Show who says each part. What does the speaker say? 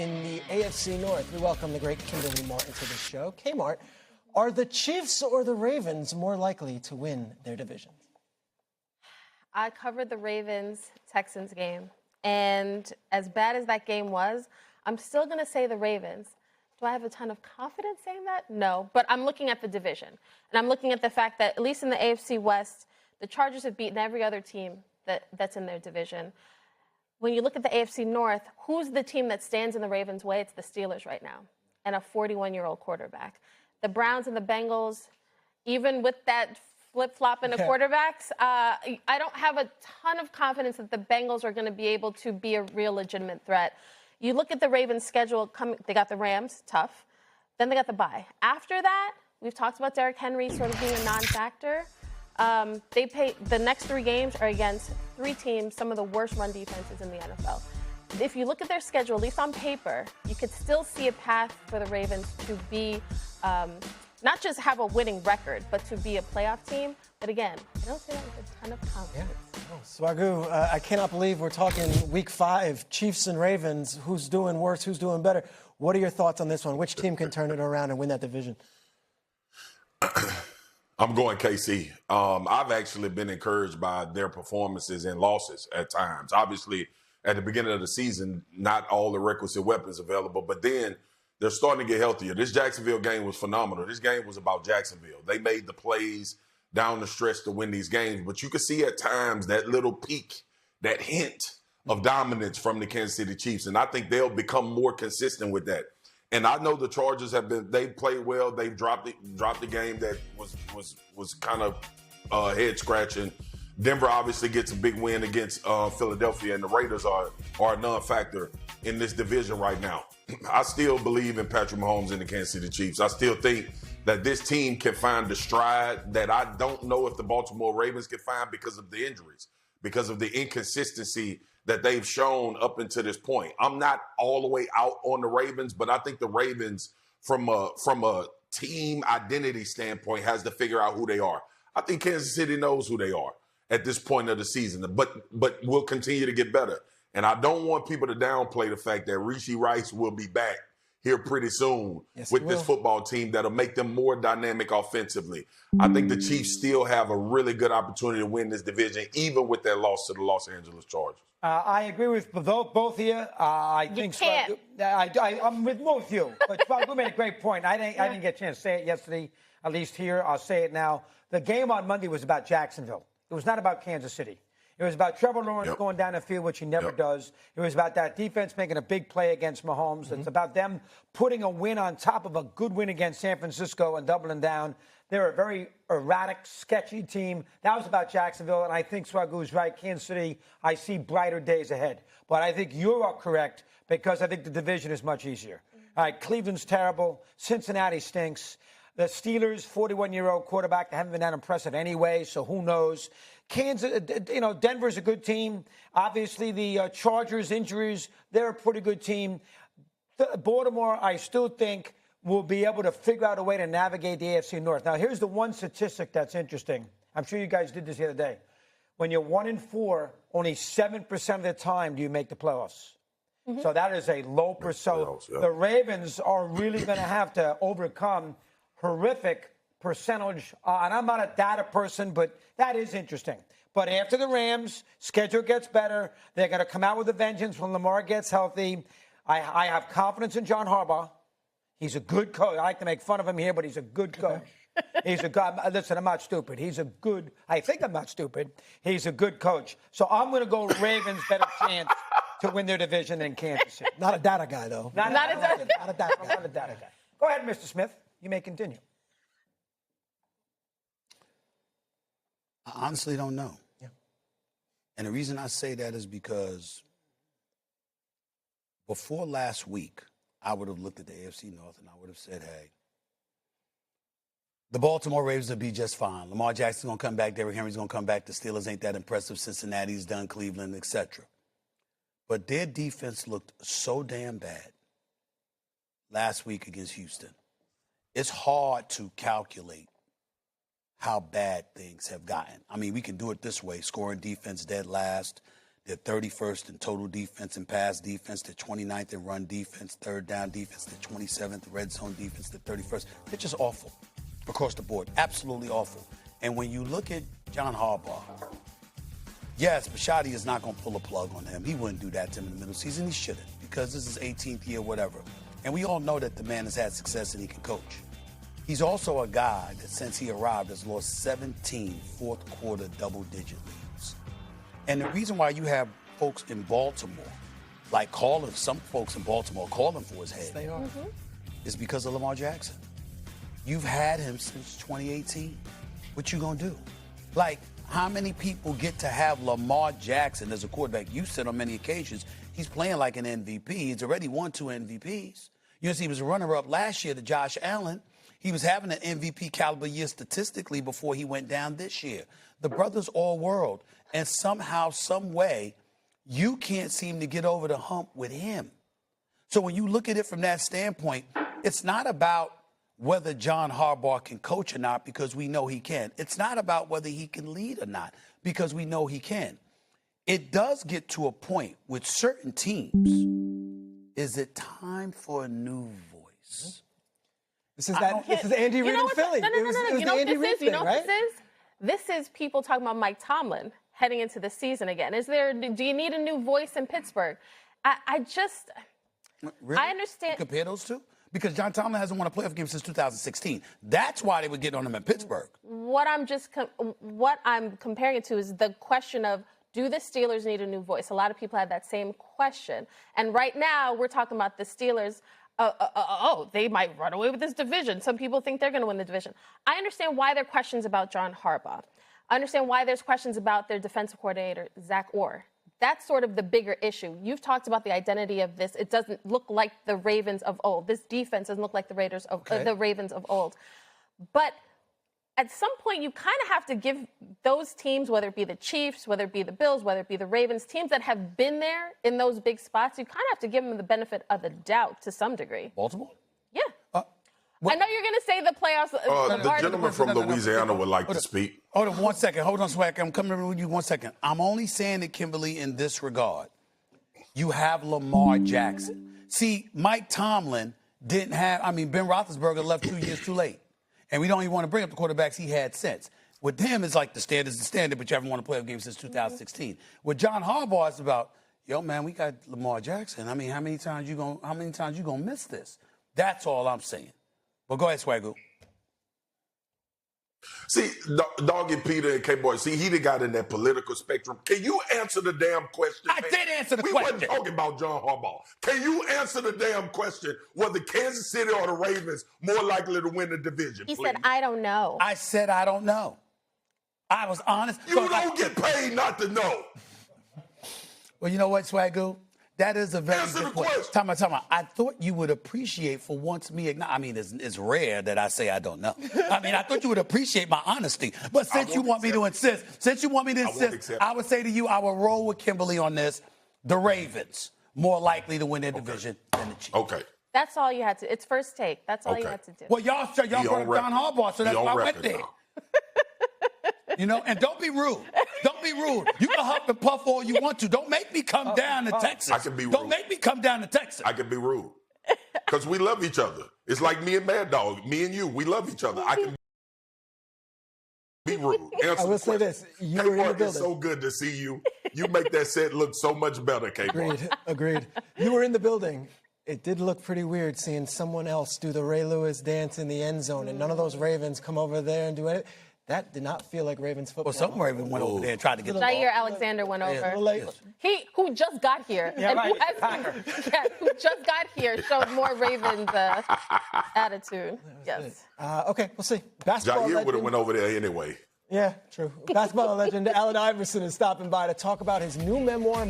Speaker 1: in the AFC North. We welcome the great Kimberly Martin to the show. Kmart, are the Chiefs or the Ravens more likely to win their division?
Speaker 2: I covered the Ravens-Texans game, and as bad as that game was, I'm still going to say the Ravens. Do I have a ton of confidence saying that? No, but I'm looking at the division, and I'm looking at the fact that, at least in the AFC West, the Chargers have beaten every other team that's in their division. When you look at the AFC North, who's the team that stands in the Ravens' way? It's the Steelers right now, and a 41-year-old quarterback. The Browns and the Bengals, even with that flip-flop in the quarterbacks, I don't have a ton of confidence that the Bengals are going to be able to be a real legitimate threat. You look at the Ravens' schedule, they got the Rams, tough. Then they got the bye. After that, we've talked about Derrick Henry sort of being a non-factor. The next 3 games are against 3 teams, some of the worst run defenses in the NFL. If you look at their schedule, at least on paper, you could still see a path for the Ravens to be not just have a winning record, but to be a playoff team. But again, I don't say that with a ton of confidence.
Speaker 1: Yeah. Oh, Swagoo, I cannot believe we're talking Week 5, Chiefs and Ravens. Who's doing worse? Who's doing better? What are your thoughts on this one? Which team can turn it around and win that division?
Speaker 3: I'm going KC. I've actually been encouraged by their performances and losses at times. Obviously, at the beginning of the season, not all the requisite weapons available, but then they're starting to get healthier. This Jacksonville game was phenomenal. This game was about Jacksonville. They made the plays down the stretch to win these games, but you could see at times that little peak, that hint of dominance from the Kansas City Chiefs, and I think they'll become more consistent with that. And I know the Chargers they've played well. They've dropped the game that was kind of head scratching. Denver obviously gets a big win against Philadelphia, and the Raiders are a non-factor in this division right now. I still believe in Patrick Mahomes and the Kansas City Chiefs. I still think that this team can find the stride that I don't know if the Baltimore Ravens can find because of the injuries, because of the inconsistency that they've shown up until this point. I'm not all the way out on the Ravens, but I think the Ravens, from a team identity standpoint, has to figure out who they are. I think Kansas City knows who they are at this point of the season, but will continue to get better. And I don't want people to downplay the fact that Rashee Rice will be back here pretty soon with this football team that'll make them more dynamic offensively. I think the Chiefs still have a really good opportunity to win this division, even with their loss to the Los Angeles Chargers.
Speaker 4: I agree with both of you. I think I'm with both of you. But Swagoo made a great point. I didn't get a chance to say it yesterday, at least here. I'll say it now. The game on Monday was about Jacksonville. It was not about Kansas City. It was about Trevor Lawrence going down the field, which he never does. It was about that defense making a big play against Mahomes. It's about them putting a win on top of a good win against San Francisco and doubling down. They're a very erratic, sketchy team. That was about Jacksonville, and I think Swagoo's right. Kansas City, I see brighter days ahead. But I think you're correct because I think the division is much easier. All right, Cleveland's terrible. Cincinnati stinks. The Steelers, 41-year-old quarterback, they haven't been that impressive anyway, so who knows. Denver's a good team. Obviously, the Chargers injuries, they're a pretty good team. Baltimore, I still think, will be able to figure out a way to navigate the AFC North. Now, here's the one statistic that's interesting. I'm sure you guys did this the other day. When you're 1-4, only 7% of the time do you make the playoffs. So that is a low percent. The Ravens are really going to have to overcome horrific percentage. And I'm not a data person, but that is interesting. But after the Rams, schedule gets better. They're going to come out with a vengeance when Lamar gets healthy. I have confidence in John Harbaugh. He's a good coach. I like to make fun of him here, but he's a good coach. He's a guy. Listen, I'm not stupid. I think I'm not stupid. He's a good coach. So I'm going to go Ravens, better chance to win their division than Kansas City.
Speaker 1: Not a data guy, though.
Speaker 4: Not a data guy. Go ahead, Mr. Smith. You may continue.
Speaker 5: I honestly don't know.
Speaker 1: Yeah.
Speaker 5: And the reason I say that is because before last week, I would have looked at the AFC North and I would have said, hey, the Baltimore Ravens will be just fine. Lamar Jackson's going to come back. Derrick Henry's going to come back. The Steelers ain't that impressive. Cincinnati's done, Cleveland, etc. But their defense looked so damn bad last week against Houston. It's hard to calculate how bad things have gotten. I mean, we can do it this way. Scoring defense dead last. They're 31st in total defense and pass defense. They're 29th in run defense, third down defense. They're 27th red zone defense. They're 31st. They're just awful across the board. Absolutely awful. And when you look at John Harbaugh, yes, Bisciotti is not going to pull a plug on him. He wouldn't do that to him in the middle of the season. He shouldn't, because this is 18th year, whatever. And we all know that the man has had success and he can coach. He's also a guy that since he arrived has lost 17 fourth quarter double-digit leads. And the reason why you have folks in Baltimore, like some folks in Baltimore calling for his head,
Speaker 1: They are.
Speaker 5: is because of Lamar Jackson. You've had him since 2018. What you gonna do? Like, how many people get to have Lamar Jackson as a quarterback? You said on many occasions he's playing like an MVP. He's already won 2 MVPs. You see, he was a runner-up last year to Josh Allen. He was having an MVP caliber year statistically before he went down this year. The brother's all world. And somehow, some way, you can't seem to get over the hump with him. So when you look at it from that standpoint, it's not about whether John Harbaugh can coach or not, because we know he can. It's not about whether he can lead or not, because we know he can. It does get to a point with certain teams. Is it time for a new voice?
Speaker 1: This is Andy Reid in Philly.
Speaker 2: No.
Speaker 1: It was
Speaker 2: You
Speaker 1: the
Speaker 2: know what
Speaker 1: Andy
Speaker 2: this
Speaker 1: Reid
Speaker 2: is? You know
Speaker 1: thing,
Speaker 2: what
Speaker 1: right?
Speaker 2: this is? This is people talking about Mike Tomlin heading into the season again. Do you need a new voice in Pittsburgh?
Speaker 5: Really?
Speaker 2: I understand.
Speaker 5: You compare those two? Because John Tomlin hasn't won a playoff game since 2016. That's why they were getting on him in Pittsburgh.
Speaker 2: What I'm comparing it to is the question of, do the Steelers need a new voice? A lot of people have that same question. And right now, we're talking about the Steelers. They might run away with this division. Some people think they're going to win the division. I understand why there are questions about John Harbaugh. I understand why there's questions about their defensive coordinator, Zach Orr. That's sort of the bigger issue. You've talked about the identity of this. It doesn't look like the Ravens of old. This defense doesn't look like the Ravens of old. But at some point, you kind of have to give those teams, whether it be the Chiefs, whether it be the Bills, whether it be the Ravens, teams that have been there in those big spots, you kind of have to give them the benefit of the doubt to some degree.
Speaker 5: Baltimore?
Speaker 2: Yeah. I know you're going to say the playoffs.
Speaker 3: The gentleman from Louisiana would like to speak.
Speaker 5: Hold on 1 second. Hold on, Swag. I'm coming with you 1 second. I'm only saying it, Kimberly, in this regard. You have Lamar Jackson. See, Mike Tomlin didn't have, Ben Roethlisberger left 2 years too late. And we don't even want to bring up the quarterbacks he had since. With him, it's like the standard's the standard, but you haven't won a playoff game since 2016. With John Harbaugh, it's about, yo, man, we got Lamar Jackson. How many times you gonna miss this? That's all I'm saying. Well, go ahead, Swagoo.
Speaker 3: See, Doggy Peter and K-Boy, see, he done got in that political spectrum. Can you answer the damn question?
Speaker 5: I did answer the question.
Speaker 3: We wasn't talking about John Harbaugh. Can you answer the damn question? Whether Kansas City or the Ravens more likely to win the division?
Speaker 2: He
Speaker 3: please?
Speaker 2: said, I don't know.
Speaker 5: I said I don't know. I was honest.
Speaker 3: You don't get paid not to know.
Speaker 5: Well, you know what, Swagoo? That is a very
Speaker 3: Answer
Speaker 5: good
Speaker 3: the
Speaker 5: point.
Speaker 3: question.
Speaker 5: Time out. I thought you would appreciate for once me. It's rare that I say I don't know. I thought you would appreciate my honesty. But since you want me to insist, I would say to you, I will roll with Kimberly on this. The Ravens more likely to win their division than the Chiefs.
Speaker 3: Okay.
Speaker 2: That's all you had to. It's first take. That's all you had to do.
Speaker 5: Well, y'all brought up John Harbaugh, so that's why I went there. And don't be rude. Don't be rude. You can huff and puff all you want to. Don't make me come down to Texas.
Speaker 3: I can be rude.
Speaker 5: Don't make me come down to Texas.
Speaker 3: I can be rude. Because we love each other. It's like me and Mad Dog. Me and you, we love each other. I can be rude. Answer
Speaker 1: I will say this. You were in the
Speaker 3: K-Mark,
Speaker 1: building.
Speaker 3: it's so good to see you. You make that set look so much better, K-Mark.
Speaker 1: Agreed. You were in the building. It did look pretty weird seeing someone else do the Ray Lewis dance in the end zone, and none of those Ravens come over there and do it. That did not feel like Ravens football.
Speaker 5: Well, some Raven went over there and tried to get the
Speaker 2: Jair Alexander went over.
Speaker 1: Late.
Speaker 2: He who just got here
Speaker 4: Yeah, right.
Speaker 2: who just got here showed more Ravens attitude. Yes.
Speaker 1: Okay, we'll see. Basketball
Speaker 3: Jair would have
Speaker 1: legend.
Speaker 3: went over there anyway.
Speaker 1: Yeah, true. Basketball legend Allen Iverson is stopping by to talk about his new memoir,